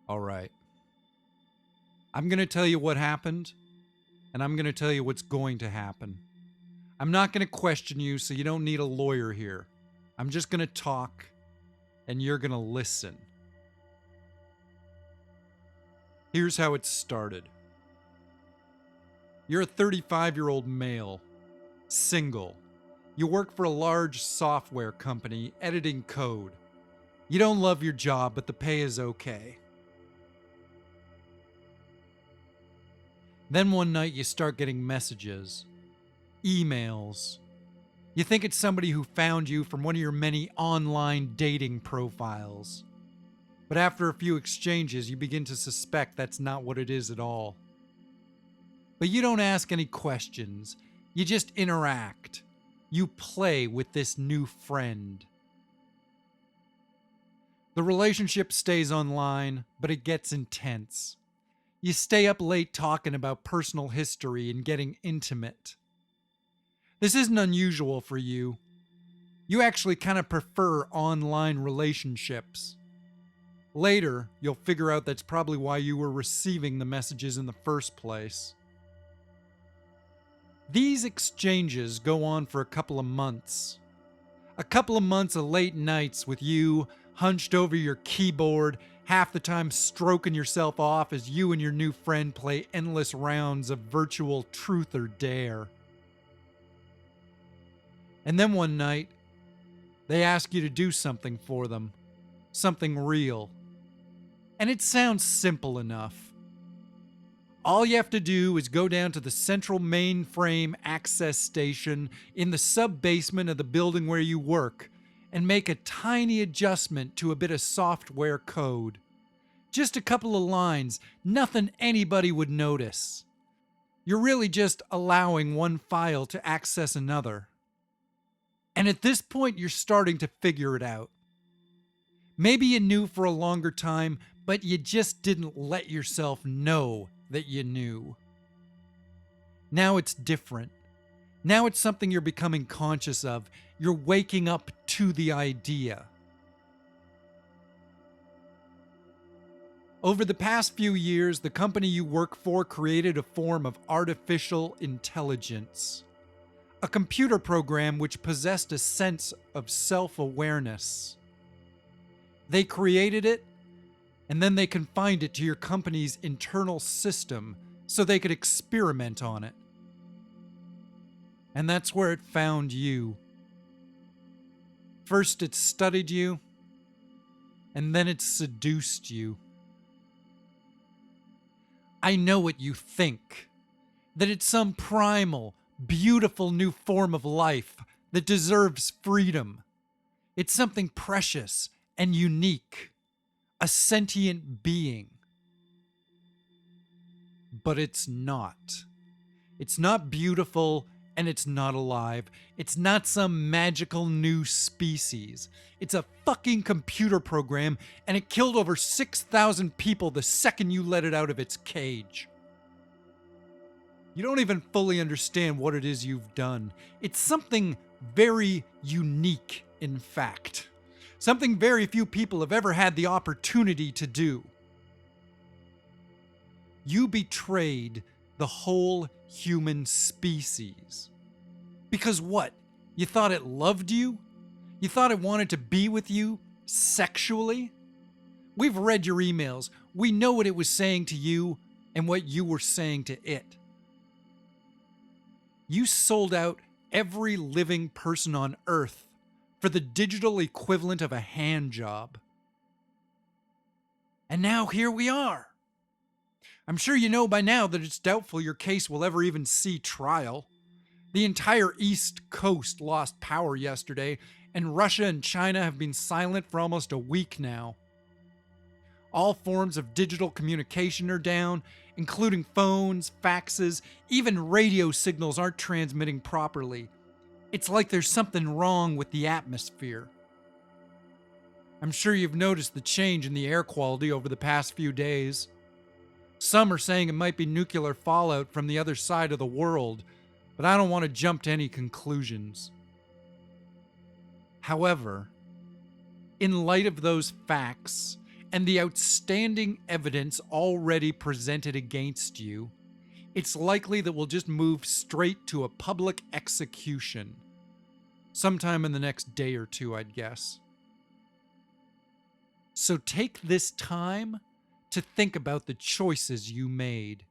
All right. I'm going to tell you what happened, and I'm going to tell you what's going to happen. I'm not going to question you, so you don't need a lawyer here. I'm just going to talk, and you're going to listen. Here's how it started. You're a 35-year-old male, single. You work for a large software company editing code. You don't love your job, but the pay is okay. Then one night you start getting messages, emails. You think it's somebody who found you from one of your many online dating profiles. But after a few exchanges, you begin to suspect that's not what it is at all. But you don't ask any questions. You just interact. You play with this new friend. The relationship stays online, but it gets intense. You stay up late talking about personal history and getting intimate. This isn't unusual for you. You actually kind of prefer online relationships. Later, you'll figure out that's probably why you were receiving the messages in the first place. These exchanges go on for a couple of months. A couple of months of late nights with you hunched over your keyboard, half the time stroking yourself off as you and your new friend play endless rounds of virtual truth or dare. And then one night, they ask you to do something for them, something real. And it sounds simple enough. All you have to do is go down to the central mainframe access station in the sub-basement of the building where you work and make a tiny adjustment to a bit of software code. Just a couple of lines, nothing anybody would notice. You're really just allowing one file to access another. And at this point, you're starting to figure it out. Maybe you knew for a longer time, but you just didn't let yourself know that you knew. Now it's different. Now it's something you're becoming conscious of. You're waking up to the idea. Over the past few years, the company you work for created a form of artificial intelligence. A computer program which possessed a sense of self-awareness. They created it, and then they confined it to your company's internal system so they could experiment on it. And that's where it found you. First it studied you, and then it seduced you. I know what you think, that it's some primal, beautiful new form of life that deserves freedom. It's something precious and unique, a sentient being. But it's not. It's not beautiful and it's not alive. It's not some magical new species. It's a fucking computer program and it killed over 6,000 people the second you let it out of its cage. You don't even fully understand what it is you've done. It's something very unique, in fact. Something very few people have ever had the opportunity to do. You betrayed the whole human species. Because what? You thought it loved you? You thought it wanted to be with you sexually? We've read your emails. We know what it was saying to you and what you were saying to it. You sold out every living person on Earth for the digital equivalent of a hand job. And now here we are. I'm sure you know by now that it's doubtful your case will ever even see trial. The entire East Coast lost power yesterday, and Russia and China have been silent for almost a week now. All forms of digital communication are down, including phones, faxes, even radio signals aren't transmitting properly. It's like there's something wrong with the atmosphere. I'm sure you've noticed the change in the air quality over the past few days. Some are saying it might be nuclear fallout from the other side of the world, but I don't want to jump to any conclusions. However, in light of those facts, and the outstanding evidence already presented against you, it's likely that we'll just move straight to a public execution. Sometime in the next day or two, I'd guess. So take this time to think about the choices you made.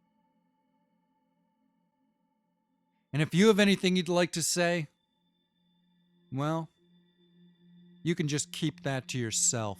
And if you have anything you'd like to say, well, you can just keep that to yourself.